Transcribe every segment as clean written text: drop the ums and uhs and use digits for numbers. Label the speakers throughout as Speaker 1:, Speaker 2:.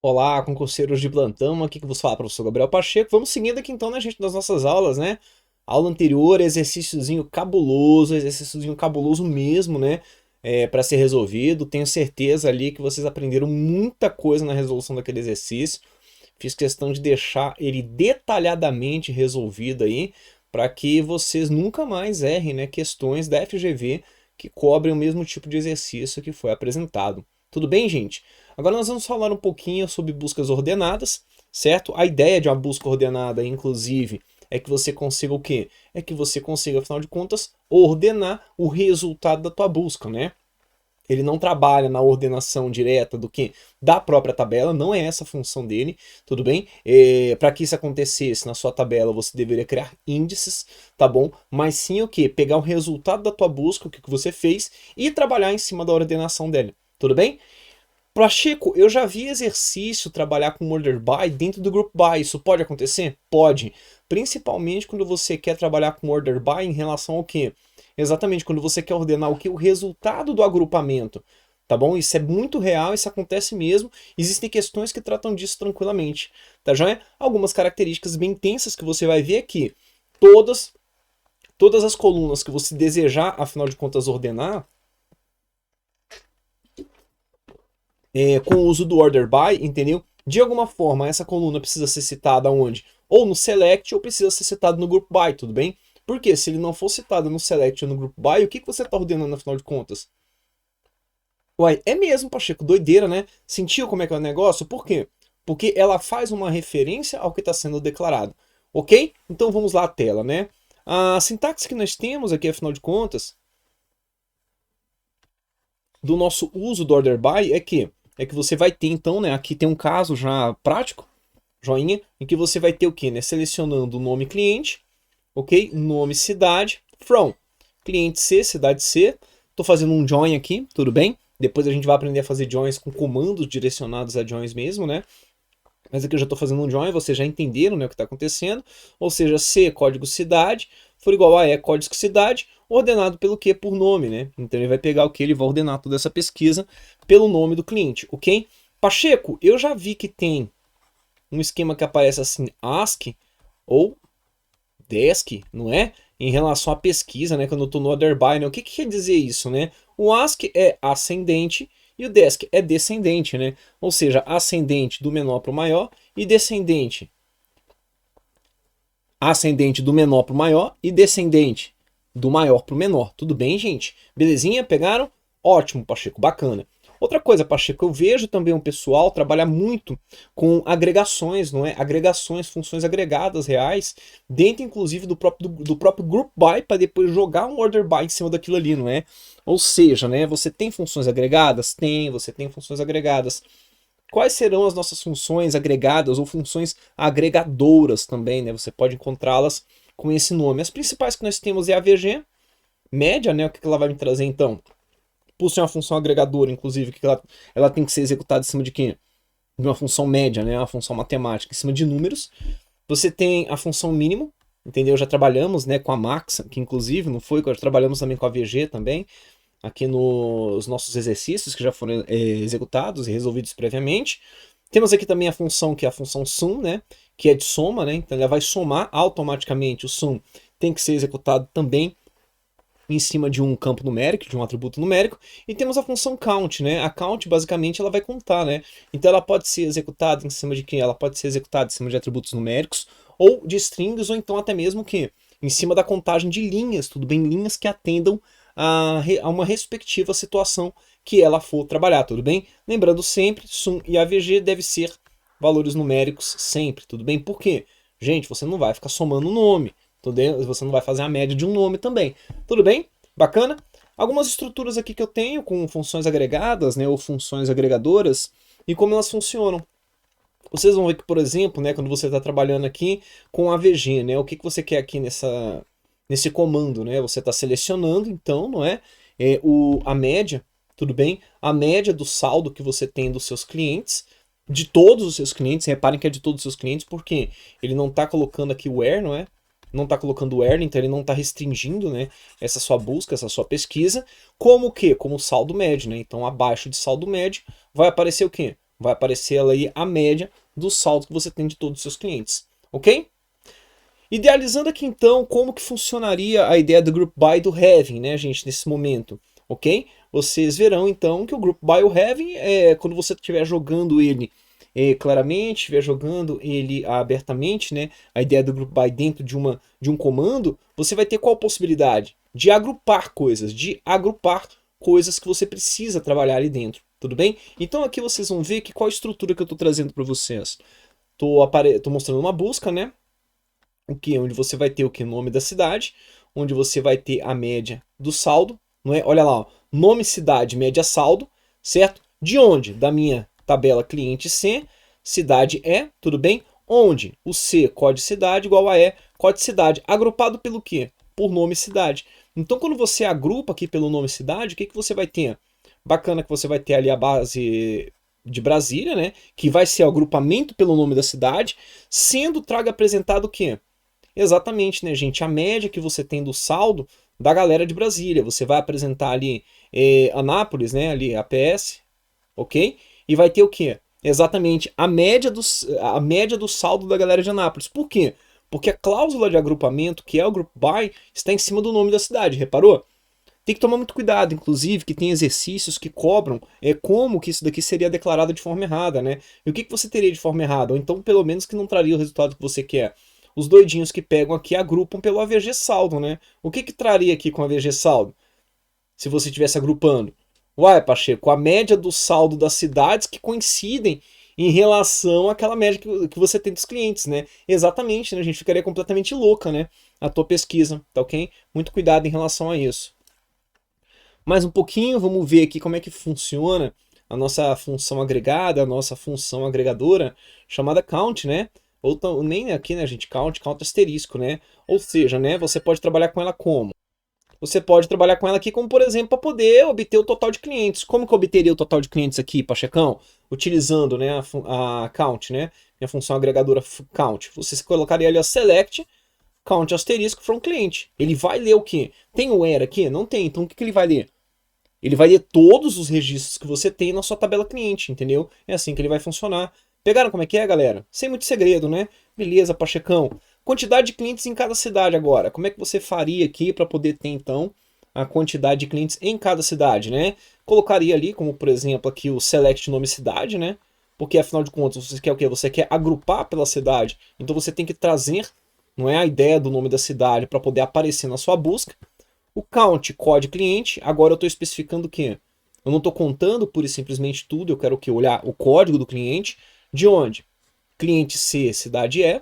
Speaker 1: Olá, concurseiros de plantão, aqui que vos fala, professor Gabriel Pacheco. Vamos seguindo aqui então, né, gente, das nossas aulas, né? Aula anterior, exercíciozinho cabuloso mesmo, né? Para ser resolvido. Tenho certeza ali que vocês aprenderam muita coisa na resolução daquele exercício. Fiz questão de deixar ele detalhadamente resolvido aí, para que vocês nunca mais errem, né, questões da FGV que cobrem o mesmo tipo de exercício que foi apresentado. Tudo bem, gente? Agora nós vamos falar um pouquinho sobre buscas ordenadas, certo? A ideia de uma busca ordenada, inclusive, é que você consiga o quê? É que você consiga, afinal de contas, ordenar o resultado da tua busca, né? Ele não trabalha na ordenação direta do que da própria tabela, não é essa a função dele, tudo bem? Para que isso acontecesse na sua tabela, você deveria criar índices, tá bom? Mas sim o que? Pegar o resultado da tua busca, o que você fez, e trabalhar em cima da ordenação dele, tudo bem? Pacheco, eu já vi exercício trabalhar com order by dentro do group by. Isso pode acontecer? Pode. Principalmente quando você quer trabalhar com order by em relação ao quê? Exatamente, quando você quer ordenar o que? O resultado do agrupamento. Tá bom? Isso é muito real, isso acontece mesmo. Existem questões que tratam disso tranquilamente. Tá joia? Algumas características bem intensas que você vai ver aqui. Todas as colunas que você desejar, afinal de contas, ordenar, com o uso do order by, entendeu? De alguma forma, essa coluna precisa ser citada onde? Ou no select ou precisa ser citado no group by, tudo bem? Porque se ele não for citado no select ou no group by, o que você está ordenando afinal de contas? Uai, é mesmo, Pacheco, doideira, né? Sentiu como é que é o negócio? Por quê? Porque ela faz uma referência ao que está sendo declarado, ok? Então vamos lá à tela, né? A sintaxe que nós temos aqui, afinal de contas, do nosso uso do order by é que você vai ter então, né, aqui tem um caso já prático, joinha, em que você vai ter o que, né, selecionando o nome cliente, ok, nome cidade, from, cliente C, cidade C, tô fazendo um join aqui, tudo bem? Depois a gente vai aprender a fazer joins com comandos direcionados a joins mesmo, né? Mas aqui eu já estou fazendo um join, vocês já entenderam, né, o que está acontecendo. Ou seja, C, código cidade, for igual a E, código cidade, ordenado pelo que? Por nome, né? Então ele vai pegar o que? Ele vai ordenar toda essa pesquisa pelo nome do cliente, ok? Pacheco, eu já vi que tem um esquema que aparece assim, ASCII ou DESC, não é? Em relação à pesquisa, né? Quando eu estou no order by, né? O que quer dizer isso, né? O ASCII é ascendente e o DESC é descendente, né? Ou seja, ascendente do menor para o maior e descendente. Ascendente do menor para o maior e descendente do maior para o menor. Tudo bem, gente? Belezinha? Pegaram? Ótimo, Pacheco, bacana. Outra coisa, Pacheco, eu vejo também um pessoal trabalhar muito com agregações, não é? Agregações, funções agregadas reais, dentro inclusive do próprio group by, para depois jogar um order by em cima daquilo ali, não é? Ou seja, né, você tem funções agregadas? Tem, você tem funções agregadas. Quais serão as nossas funções agregadas ou funções agregadoras também, né? Você pode encontrá-las com esse nome. As principais que nós temos é a VG, média, né? O que ela vai me trazer então? Por ser uma função agregadora, inclusive, que ela tem que ser executada em cima de quê? De uma função média, né? Uma função matemática, em cima de números. Você tem a função mínimo, entendeu? Já trabalhamos, né, com a max, que inclusive não foi, já trabalhamos também com a VG também, aqui nos nossos exercícios que já foram executados e resolvidos previamente. Temos aqui também a função que é a função sum, né, que é de soma, né, então ela vai somar automaticamente. O sum tem que ser executado também em cima de um campo numérico, de um atributo numérico, e temos a função count, né? A count basicamente ela vai contar, né? Então ela pode ser executada em cima de quem? Ela pode ser executada em cima de atributos numéricos ou de strings, ou então até mesmo que em cima da contagem de linhas, tudo bem? Linhas que atendam a uma respectiva situação que ela for trabalhar, tudo bem? Lembrando sempre, sum e AVG deve ser valores numéricos sempre, tudo bem? Por quê? Gente, você não vai ficar somando o nome, você não vai fazer a média de um nome também. Tudo bem? Bacana? Algumas estruturas aqui que eu tenho com funções agregadas, né, ou funções agregadoras, e como elas funcionam. Vocês vão ver que, por exemplo, né, quando você está trabalhando aqui com AVG, né, o que você quer aqui nesse comando, né? Você está selecionando, então, não é, a média, tudo bem? A média do saldo que você tem dos seus clientes, de todos os seus clientes. Reparem que é de todos os seus clientes, porque ele não está colocando aqui o where, não é? Não está colocando o where, então ele não está restringindo, né, essa sua busca, essa sua pesquisa, como o quê? Como saldo médio, né? Então abaixo de saldo médio vai aparecer o quê? Vai aparecer aí a média do saldo que você tem de todos os seus clientes, ok? Idealizando aqui então como que funcionaria a ideia do Group By e do Having, né, gente, nesse momento, ok? Vocês verão então que o Group By e o Having, quando você estiver jogando ele claramente, estiver jogando ele abertamente, né, a ideia do Group By dentro de um comando, você vai ter qual possibilidade? De agrupar coisas que você precisa trabalhar ali dentro, tudo bem? Então aqui vocês vão ver que qual a estrutura que eu estou trazendo para vocês. Tô mostrando uma busca, né? Onde você vai ter o que? Nome da cidade, onde você vai ter a média do saldo, não é? Olha lá, ó, nome, cidade, média, saldo, certo? De onde? Da minha tabela cliente C, cidade E, tudo bem? Onde o C, código cidade, igual a E, código cidade, agrupado pelo quê? Por nome cidade. Então, quando você agrupa aqui pelo nome cidade, o que você vai ter? Bacana que você vai ter ali a base de Brasília, né? Que vai ser o agrupamento pelo nome da cidade, sendo traga apresentado o quê? Exatamente, né, gente? A média que você tem do saldo da galera de Brasília. Você vai apresentar ali Anápolis, né? Ali APS, ok? E vai ter o quê? Exatamente a média do saldo da galera de Anápolis. Por quê? Porque a cláusula de agrupamento, que é o Group By, está em cima do nome da cidade, reparou? Tem que tomar muito cuidado, inclusive, que tem exercícios que cobram como que isso daqui seria declarado de forma errada, né? E o que você teria de forma errada? Ou então, pelo menos, que não traria o resultado que você quer. Os doidinhos que pegam aqui agrupam pelo AVG saldo, né? O que traria aqui com o AVG saldo? Se você estivesse agrupando? Uai, Pacheco, a média do saldo das cidades que coincidem em relação àquela média que você tem dos clientes, né? Exatamente, né? A gente ficaria completamente louca, né? A tua pesquisa, tá ok? Muito cuidado em relação a isso. Mais um pouquinho, vamos ver aqui como é que funciona a nossa função agregada, a nossa função agregadora, chamada count, né? Ou nem aqui, né, gente? Count asterisco, né? Ou seja, né, você pode trabalhar com ela como? Você pode trabalhar com ela aqui como, por exemplo, para poder obter o total de clientes. Como que eu obteria o total de clientes aqui, Pachecão? Utilizando, né, a count, né? Minha função agregadora count. Você colocaria ali a select count asterisco from cliente. Ele vai ler o quê? Tem o where aqui? Não tem. Então o que ele vai ler? Ele vai ler todos os registros que você tem na sua tabela cliente, entendeu? É assim que ele vai funcionar. Pegaram como é que é, galera? Sem muito segredo, né? Beleza, Pachecão. Quantidade de clientes em cada cidade agora. Como é que você faria aqui para poder ter, então, a quantidade de clientes em cada cidade, né? Colocaria ali, como por exemplo, aqui o select nome cidade, né? Porque afinal de contas, você quer o quê? Você quer agrupar pela cidade. Então você tem que trazer, não é, a ideia do nome da cidade para poder aparecer na sua busca. O count, código cliente, agora eu estou especificando o quê? Eu não estou contando pura e simplesmente tudo, eu quero o quê? Olhar o código do cliente, de onde? Cliente C, cidade E.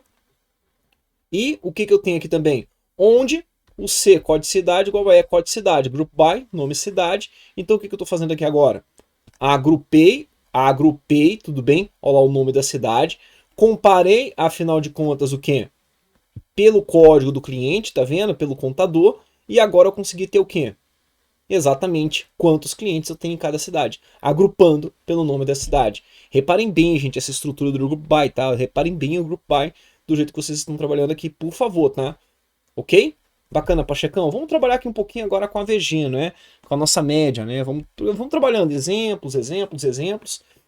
Speaker 1: E o que eu tenho aqui também? Onde o C, código cidade, igual a E, código cidade. Group by, nome cidade. Então o que eu estou fazendo aqui agora? Agrupei, tudo bem? Olha lá o nome da cidade. Comparei, afinal de contas, o quê? Pelo código do cliente, tá vendo? Pelo contador. E agora eu consegui ter o quê? Exatamente quantos clientes eu tenho em cada cidade, agrupando pelo nome da cidade. Reparem bem, gente, essa estrutura do Group By, tá? Reparem bem o Group By do jeito que vocês estão trabalhando aqui, por favor, tá? Ok? Bacana, Pachecão. Vamos trabalhar aqui um pouquinho agora com a VG, né? Com a nossa média, né? Vamos trabalhando exemplos.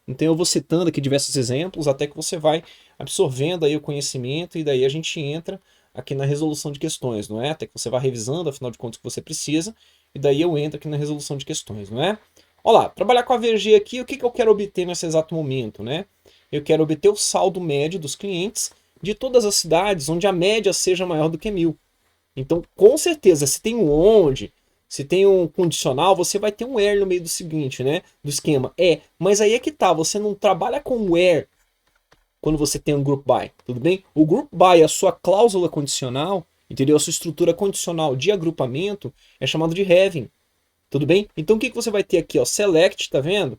Speaker 1: Então eu vou citando aqui diversos exemplos até que você vai absorvendo aí o conhecimento e daí a gente entra aqui na resolução de questões, não é? Até que você vai revisando, afinal de contas, o que você precisa, e daí eu entro aqui na resolução de questões, não é? Olha lá, trabalhar com a VG aqui, o que eu quero obter nesse exato momento, né? Eu quero obter o saldo médio dos clientes de todas as cidades onde a média seja maior do que 1000. Então, com certeza, se tem um onde, se tem um condicional, você vai ter um where no meio do seguinte, né? Do esquema. Mas aí é que tá, você não trabalha com where quando você tem um group by, tudo bem? O group by, a sua cláusula condicional, entendeu? A sua estrutura condicional de agrupamento é chamado de having, tudo bem? Então o que você vai ter aqui, ó? Select, tá vendo?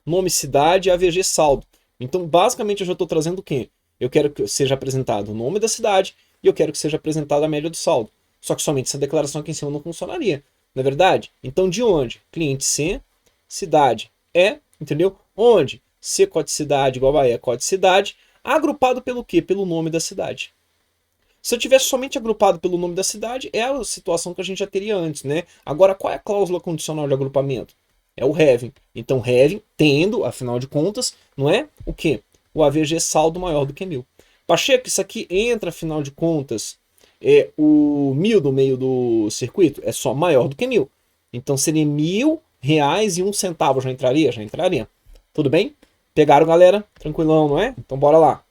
Speaker 1: Nome, cidade, AVG, saldo. Então basicamente eu já estou trazendo o quê? Eu quero que seja apresentado o nome da cidade e eu quero que seja apresentada a média do saldo. Só que somente essa declaração aqui em cima não funcionaria, não é verdade? Então de onde? Cliente C, cidade E, entendeu? Onde? C código cidade igual a E código cidade, agrupado pelo quê? Pelo nome da cidade. Se eu tivesse somente agrupado pelo nome da cidade, é a situação que a gente já teria antes, né? Agora, qual é a cláusula condicional de agrupamento? É o having. Então, having, tendo, afinal de contas, não é o quê? O AVG saldo maior do que 1.000. Pacheco, isso aqui entra, afinal de contas, o 1.000 no meio do circuito é só maior do que 1.000. Então, seria R$1.000,01. Já entraria? Já entraria. Tudo bem? Pegaram, galera? Tranquilão, não é? Então, bora lá.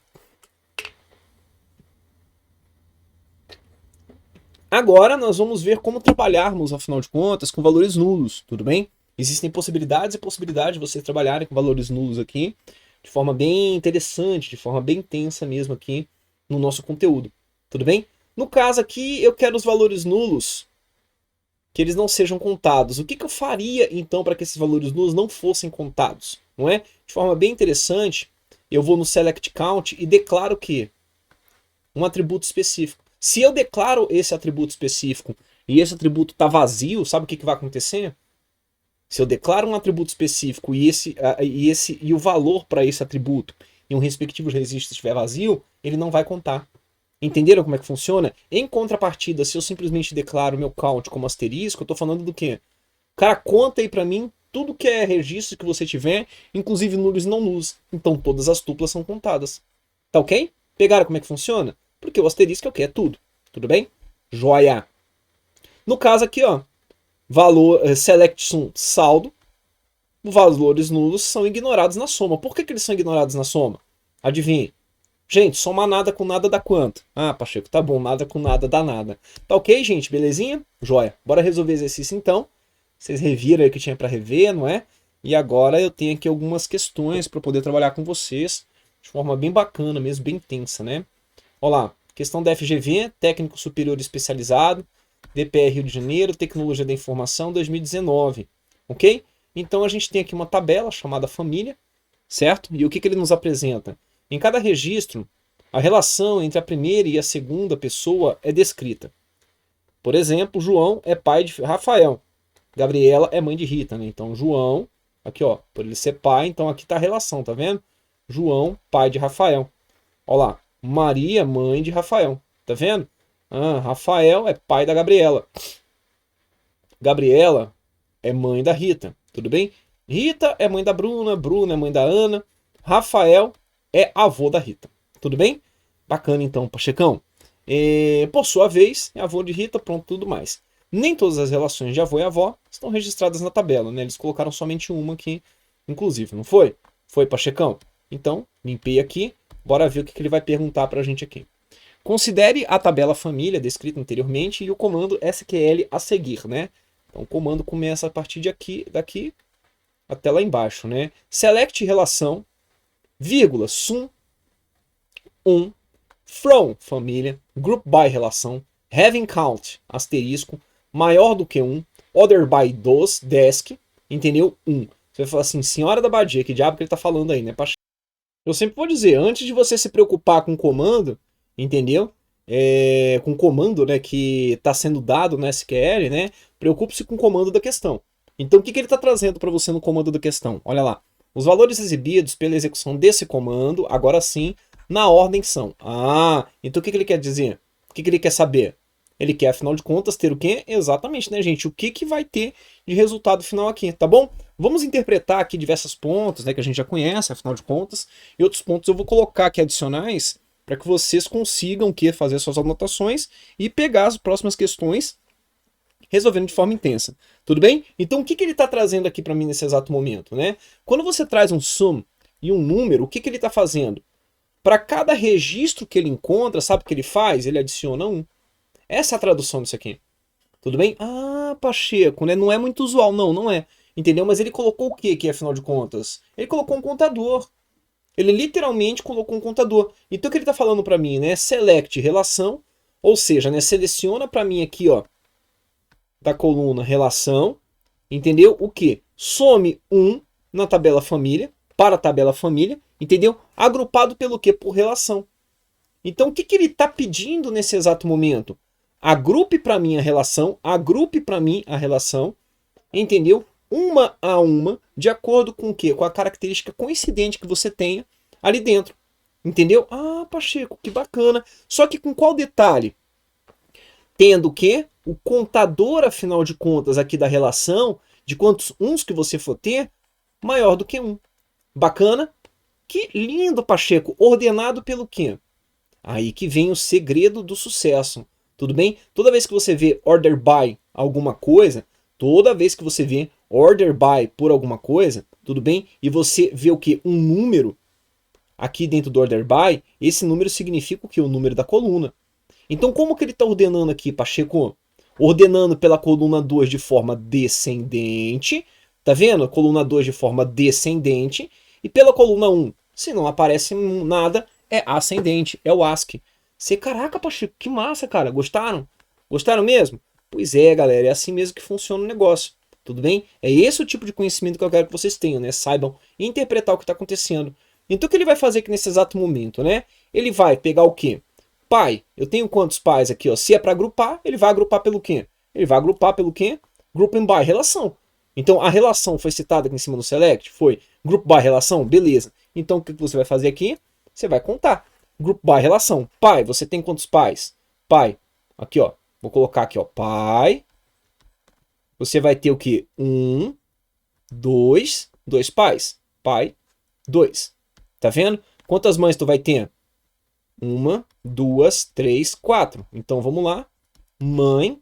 Speaker 1: Agora nós vamos ver como trabalharmos, afinal de contas, com valores nulos, tudo bem? Existem possibilidades e possibilidades de vocês trabalharem com valores nulos aqui, de forma bem interessante, de forma bem intensa mesmo aqui no nosso conteúdo, tudo bem? No caso aqui, eu quero os valores nulos, que eles não sejam contados. O que eu faria, então, para que esses valores nulos não fossem contados, não é? De forma bem interessante, eu vou no Select Count e declaro que um atributo específico. Se eu declaro esse atributo específico e esse atributo está vazio, sabe o que vai acontecer? Se eu declaro um atributo específico e o valor para esse atributo e um respectivo registro estiver vazio, ele não vai contar. Entenderam como é que funciona? Em contrapartida, se eu simplesmente declaro meu count como asterisco, eu estou falando do quê? Cara, conta aí para mim tudo que é registro que você tiver, inclusive nulos e não nulos. Então todas as tuplas são contadas. Tá ok? Pegaram como é que funciona? Porque o asterisco é o que? É tudo. Tudo bem? Joia! No caso aqui, ó, valor select sum saldo, valores nulos são ignorados na soma. Por que eles são ignorados na soma? Adivinhe. Gente, somar nada com nada dá quanto? Ah, Pacheco, tá bom, nada com nada dá nada. Tá ok, gente? Belezinha? Joia. Bora resolver o exercício então. Vocês reviram aí o que tinha para rever, não é? E agora eu tenho aqui algumas questões para poder trabalhar com vocês de forma bem bacana mesmo, bem intensa, né? Olha lá, questão da FGV, Técnico Superior Especializado, DPR Rio de Janeiro, Tecnologia da Informação 2019, ok? Então a gente tem aqui uma tabela chamada família, certo? E o que ele nos apresenta? Em cada registro, a relação entre a primeira e a segunda pessoa é descrita. Por exemplo, João é pai de Rafael, Gabriela é mãe de Rita, né? Então João, aqui ó, por ele ser pai, então aqui está a relação, tá vendo? João, pai de Rafael. Olha lá. Maria, mãe de Rafael. Tá vendo? Ah, Rafael é pai da Gabriela. Gabriela é mãe da Rita. Tudo bem? Rita é mãe da Bruna. Bruna é mãe da Ana. Rafael é avô da Rita. Tudo bem? Bacana então, Pachecão. Por sua vez, é avô de Rita, pronto, tudo mais. Nem todas as relações de avô e avó estão registradas na tabela, né? Eles colocaram somente uma aqui, inclusive, não foi? Foi, Pachecão? Então, limpei aqui. Bora ver o que ele vai perguntar para a gente aqui. Considere a tabela família descrita anteriormente e o comando SQL a seguir, né? Então o comando começa a partir de aqui, daqui até lá embaixo, né? Select relação, vírgula, sum 1, from família, group by relação, having count, asterisco, maior do que 1, other by dos, desk, entendeu? 1. Você vai falar assim, senhora da Badia, que diabo que ele tá falando aí, né? Eu sempre vou dizer, antes de você se preocupar com o comando, entendeu? Com o comando, né, que está sendo dado no SQL, né? Preocupe-se com o comando da questão. Então, o que ele está trazendo para você no comando da questão? Olha lá. Os valores exibidos pela execução desse comando, agora sim, na ordem são. Ah, então o que ele quer dizer? O que ele quer saber? Ele quer, afinal de contas, ter o quê? Exatamente, né, gente? O que vai ter de resultado final aqui, tá bom? Vamos interpretar aqui diversos pontos, né, que a gente já conhece, afinal de contas, e outros pontos eu vou colocar aqui adicionais para que vocês consigam fazer suas anotações e pegar as próximas questões resolvendo de forma intensa. Tudo bem? Então o que ele está trazendo aqui para mim nesse exato momento, né? Quando você traz um sum e um número, o que ele está fazendo? Para cada registro que ele encontra, sabe o que ele faz? Ele adiciona 1. Essa é a tradução disso aqui. Tudo bem? Ah, Pacheco, né? Não é muito usual. Não, não é. Entendeu? Mas ele colocou o que aqui, afinal de contas? Ele colocou um contador. Ele literalmente colocou um contador. Então o que ele está falando para mim, né? Select relação, ou seja, né? Seleciona para mim aqui, ó, da coluna relação, entendeu? O que? Some 1 na tabela família, para a tabela família, entendeu? Agrupado pelo que? Por relação. Então o que ele está pedindo nesse exato momento? Agrupe para mim a relação, agrupe para mim a relação, entendeu? Uma a uma, de acordo com o quê? Com a característica coincidente que você tenha ali dentro. Entendeu? Ah, Pacheco, que bacana. Só que com qual detalhe? Tendo que o contador, afinal de contas, aqui da relação, de quantos uns que você for ter, maior do que 1. Bacana? Que lindo, Pacheco. Ordenado pelo quê? Aí que vem o segredo do sucesso. Tudo bem? Toda vez que você vê order by alguma coisa, toda vez que você vê order by por alguma coisa, tudo bem? E você vê o que? Um número aqui dentro do order by, esse número significa o que? O número da coluna. Então como que ele está ordenando aqui, Pacheco? Ordenando pela coluna 2 de forma descendente, tá vendo? A coluna 2 de forma descendente, e pela coluna 1, se não aparece nada, é ascendente, é o ASCII. Você, caraca, Pacheco, que massa, cara. Gostaram? Gostaram mesmo? Pois é, galera, é assim mesmo que funciona o negócio. Tudo bem? É esse o tipo de conhecimento que eu quero que vocês tenham, né? Saibam interpretar o que está acontecendo. Então o que ele vai fazer aqui nesse exato momento, né? Ele vai pegar o quê? Pai. Eu tenho quantos pais aqui, ó? Se é para agrupar, ele vai agrupar pelo quê? Ele vai agrupar pelo quê? Grouping by relação. Então a relação foi citada aqui em cima no select? Foi. Group by relação? Beleza. Então o que você vai fazer aqui? Você vai contar. Group by relação. Pai, você tem quantos pais? Pai. Aqui, ó. Vou colocar aqui, ó. Pai. Você vai ter o quê? 1, 2, 2 pais. Pai, 2. Tá vendo? Quantas mães tu vai ter? 1, 2, 3, 4. Então vamos lá. Mãe,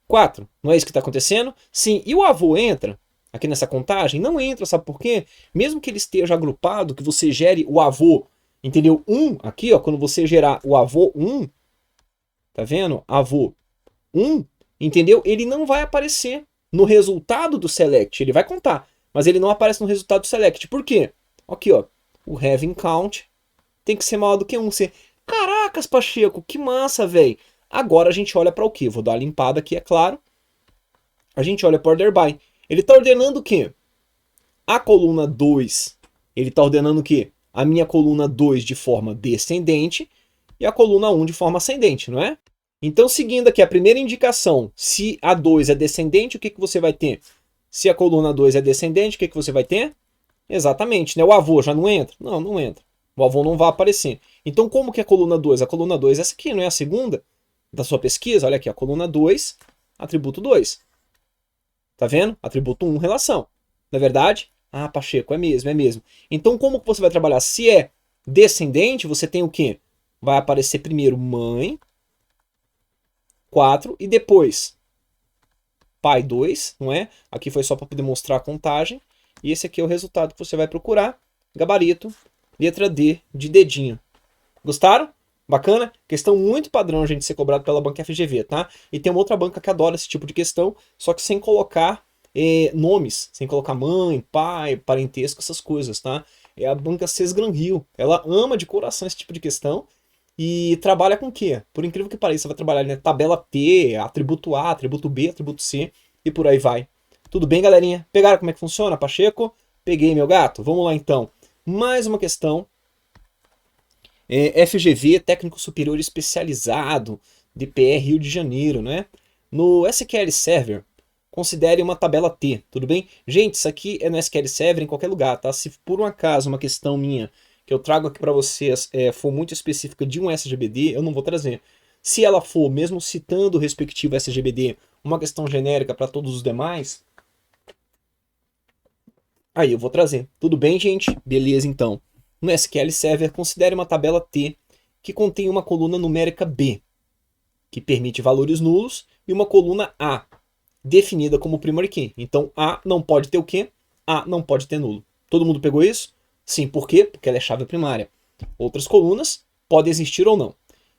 Speaker 1: 4. Não é isso que está acontecendo? Sim. E o avô entra aqui nessa contagem? Não entra, sabe por quê? Mesmo que ele esteja agrupado, que você gere o avô, entendeu? 1 aqui, ó, quando você gerar o avô 1, tá vendo? Avô 1, entendeu? Ele não vai aparecer no resultado do select. Ele vai contar, mas ele não aparece no resultado do select. Por quê? Aqui, ó. O having count tem que ser maior do que 1. Você... Caracas, Pacheco, que massa, velho. Agora a gente olha para o quê? Vou dar uma limpada aqui, é claro. A gente olha para order by. Ele está ordenando o quê? A coluna 2. Ele está ordenando o quê? A minha coluna 2 de forma descendente e a coluna 1 de forma ascendente, não é? Então, seguindo aqui a primeira indicação, se a 2 é descendente, o que, que você vai ter? Se a coluna 2 é descendente, o que, que você vai ter? Exatamente, né? O avô já não entra? Não, não entra. O avô não vai aparecer. Então, como que é a coluna 2? A coluna 2 é essa aqui, não é a segunda da sua pesquisa? Olha aqui, a coluna 2, atributo 2. Tá vendo? Atributo 1, relação. Não é verdade? Ah, Pacheco, é mesmo, é mesmo. Então, como que você vai trabalhar? Se é descendente, você tem o quê? Vai aparecer primeiro mãe, 4, e depois pai 2, não é? Aqui foi só para poder mostrar a contagem. E esse aqui é o resultado que você vai procurar. Gabarito, letra D de dedinho. Gostaram? Bacana? Questão muito padrão a gente ser cobrado pela banca FGV, tá? E tem uma outra banca que adora esse tipo de questão, só que sem colocar nomes, sem colocar mãe, pai, parentesco, essas coisas, tá? É a banca Cés Gran Rio. Ela ama de coração esse tipo de questão e trabalha com o quê? Por incrível que pareça, você vai trabalhar na tabela T, atributo A, atributo B, atributo C e por aí vai. Tudo bem, galerinha? Pegaram como é que funciona, Pacheco? Peguei, meu gato. Vamos lá, então. Mais uma questão. FGV, Técnico Superior Especializado, DPR Rio de Janeiro, né? No SQL Server, considere uma tabela T, tudo bem? Gente, isso aqui é no SQL Server em qualquer lugar, tá? Se por um acaso uma questão minha que eu trago aqui para vocês for muito específica de um SGBD, eu não vou trazer. Se ela for, mesmo citando o respectivo SGBD, uma questão genérica para todos os demais, aí eu vou trazer. Tudo bem, gente? Beleza, então. No SQL Server, considere uma tabela T que contém uma coluna numérica B, que permite valores nulos, e uma coluna A, definida como primary key. Então, A não pode ter o quê? A não pode ter nulo. Todo mundo pegou isso? Sim, por quê? Porque ela é chave primária. Outras colunas podem existir ou não.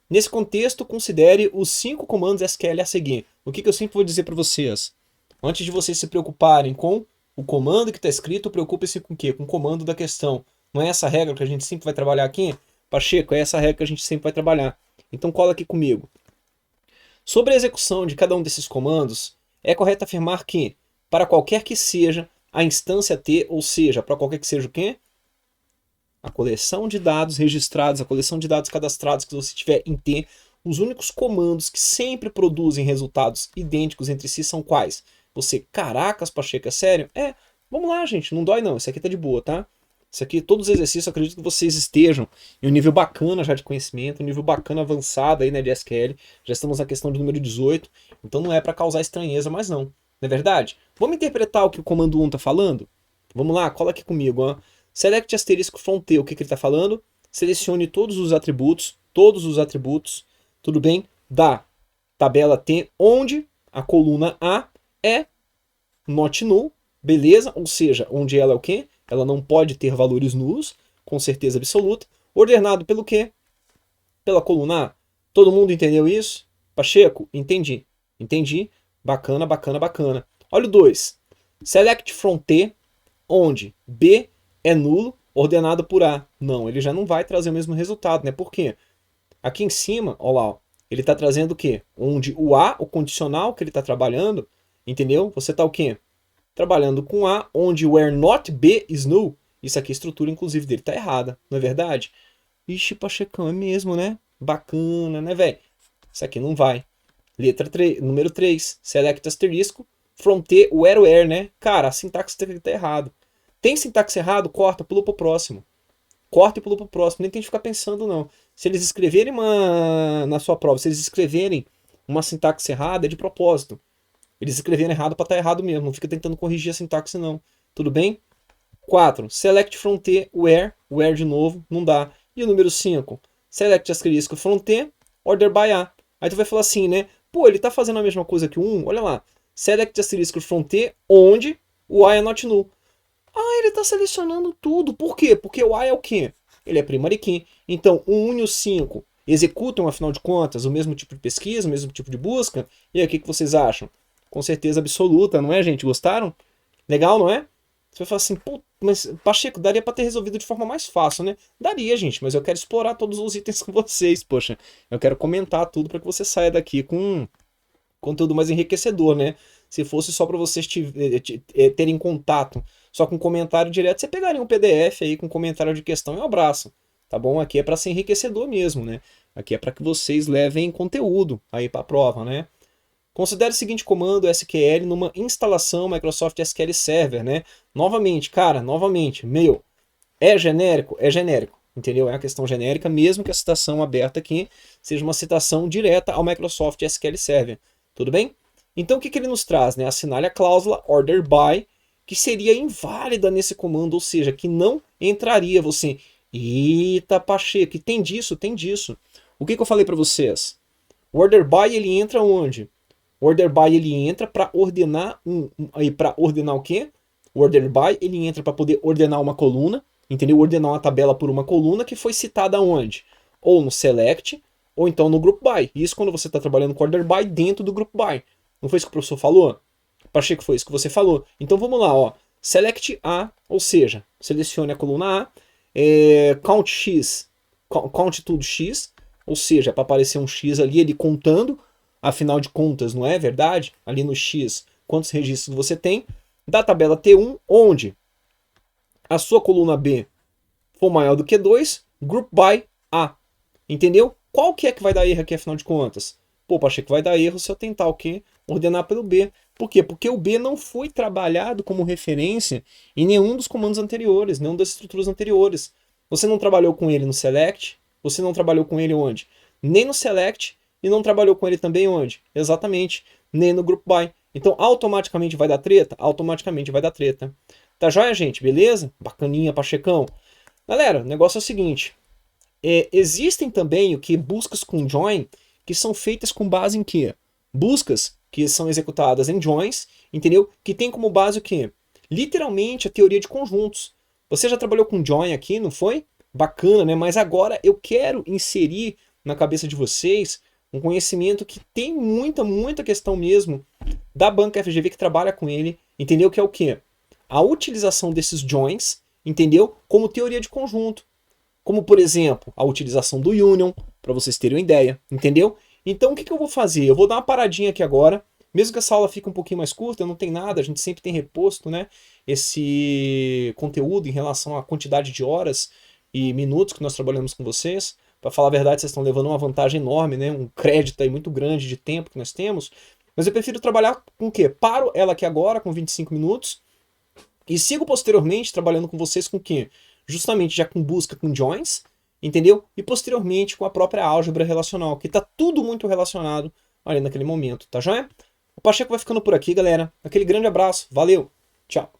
Speaker 1: Nesse contexto, considere os 5 comandos SQL a seguir. O que eu sempre vou dizer para vocês? Antes de vocês se preocuparem com o comando que está escrito, preocupe-se com o quê? Com o comando da questão. Não é essa regra que a gente sempre vai trabalhar aqui? Pacheco, é essa regra que a gente sempre vai trabalhar. Então cola aqui comigo. Sobre a execução de cada um desses comandos, é correto afirmar que, para qualquer que seja a instância T, ou seja, para qualquer que seja o quê? A coleção de dados registrados, a coleção de dados cadastrados que você tiver em T, os únicos comandos que sempre produzem resultados idênticos entre si são quais? Você, caracas, Pacheco, é sério? Vamos lá, gente, não dói não, isso aqui tá de boa, tá? Isso aqui, todos os exercícios, eu acredito que vocês estejam em um nível bacana já de conhecimento, um nível bacana avançado aí, né, de SQL. Já estamos na questão de número 18, então não é para causar estranheza, mas não. Não é verdade? Vamos interpretar o que o comando 1 está falando? Vamos lá, cola aqui comigo. Ó. Select asterisco frontier, o que ele está falando? Selecione todos os atributos, tudo bem? Da tabela T, onde a coluna A é not null, beleza? Ou seja, onde ela é o quê? Ela não pode ter valores nulos, com certeza absoluta. Ordenado pelo quê? Pela coluna A. Todo mundo entendeu isso? Pacheco? Entendi. Entendi. Bacana, bacana, bacana. Olha o 2. Select from T, onde B é nulo, ordenado por A. Não, ele já não vai trazer o mesmo resultado, né? Por quê? Aqui em cima, olha lá, ó, ele está trazendo o quê? Onde o A, o condicional que ele está trabalhando, entendeu? Você está o quê? Trabalhando com A, onde where not B is null. Isso aqui, a estrutura, inclusive, dele está errada, não é verdade? Ixi, Pachecão, é mesmo, né? Bacana, né, velho? Isso aqui não vai. Letra 3, número 3, select asterisco, from T, where, né? Cara, a sintaxe tá errado. Tem sintaxe errado? Corta, pula pro próximo. Corta e pula pro próximo. Nem tem que ficar pensando, não. Se eles escreverem na sua prova, se eles escreverem uma sintaxe errada, é de propósito. Eles escreveram errado para estar errado mesmo. Não fica tentando corrigir a sintaxe, não. Tudo bem? 4. Select from T, where de novo, não dá. E o número 5. Select asterisco from T, order by A. Aí tu vai falar assim, né? Pô, ele tá fazendo a mesma coisa que o 1. Olha lá. Select asterisco from T, onde o A é not null. Ah, ele tá selecionando tudo. Por quê? Porque o A é o quê? Ele é primary key. Então, o 1 e o 5 executam, afinal de contas, o mesmo tipo de pesquisa, o mesmo tipo de busca. E aí, o que vocês acham? Com certeza absoluta, não é, gente? Gostaram? Legal, não é? Você vai falar assim, pô, mas Pacheco, daria para ter resolvido de forma mais fácil, né? Daria, gente, mas eu quero explorar todos os itens com vocês, poxa. Eu quero comentar tudo para que você saia daqui com conteúdo mais enriquecedor, né? Se fosse só para vocês terem contato só com comentário direto, você pegaria um PDF aí com comentário de questão e um abraço, tá bom? Aqui é para ser enriquecedor mesmo, né? Aqui é para que vocês levem conteúdo aí para a prova, né? Considere o seguinte comando SQL numa instalação Microsoft SQL Server, né? Novamente, cara, novamente, meu, é genérico? É genérico, entendeu? É uma questão genérica, mesmo que a citação aberta aqui seja uma citação direta ao Microsoft SQL Server, tudo bem? Então o que ele nos traz, né? Assinale a cláusula order by, que seria inválida nesse comando, ou seja, que não entraria você. Eita, Pacheco, que tem disso, tem disso. O que eu falei para vocês? O order by, ele entra onde? O order by ele entra para ordenar para ordenar o quê? O order by ele entra para poder ordenar uma coluna, entendeu? Ordenar uma tabela por uma coluna que foi citada onde? Ou no select, ou então no group by. Isso quando você está trabalhando com order by dentro do group by. Não foi isso que o professor falou? Pacheco, foi isso que você falou. Então vamos lá, ó. Select A, ou seja, selecione a coluna A, count X, count tudo X, ou seja, para aparecer um X ali, ele contando. Afinal de contas, não é verdade? Ali no X, quantos registros você tem? Da tabela T1, onde a sua coluna B for maior do que 2, group by A. Entendeu? Qual que é que vai dar erro aqui, afinal de contas? Pô, achei que vai dar erro se eu tentar o quê? Ordenar pelo B. Por quê? Porque o B não foi trabalhado como referência em nenhum dos comandos anteriores, nenhuma das estruturas anteriores. Você não trabalhou com ele no select, você não trabalhou com ele onde? Nem no select, e não trabalhou com ele também onde? Exatamente, nem no group by. Então, automaticamente vai dar treta? Automaticamente vai dar treta. Tá joia, gente? Beleza? Bacaninha, Pachecão. Galera, o negócio é o seguinte. Existem também o que? Buscas com join, que são feitas com base em quê? Buscas que são executadas em joins, entendeu? Que tem como base o quê? Literalmente a teoria de conjuntos. Você já trabalhou com join aqui, não foi? Bacana, né? Mas agora eu quero inserir na cabeça de vocês um conhecimento que tem muita questão mesmo da banca FGV que trabalha com ele, entendeu? Que é o quê? A utilização desses joins, entendeu? Como teoria de conjunto. Como, por exemplo, a utilização do union, para vocês terem uma ideia, entendeu? Então, o que eu vou fazer? Eu vou dar uma paradinha aqui agora, mesmo que essa aula fique um pouquinho mais curta, não tem nada, a gente sempre tem reposto, né? Esse conteúdo em relação à quantidade de horas e minutos que nós trabalhamos com vocês. Para falar a verdade, vocês estão levando uma vantagem enorme, né? Um crédito aí muito grande de tempo que nós temos. Mas eu prefiro trabalhar com o quê? Paro ela aqui agora com 25 minutos e sigo posteriormente trabalhando com vocês com o quê? Justamente já com busca com joins, entendeu? E posteriormente com a própria álgebra relacional, que está tudo muito relacionado ali naquele momento, tá joia? O Pacheco vai ficando por aqui, galera. Aquele grande abraço. Valeu. Tchau.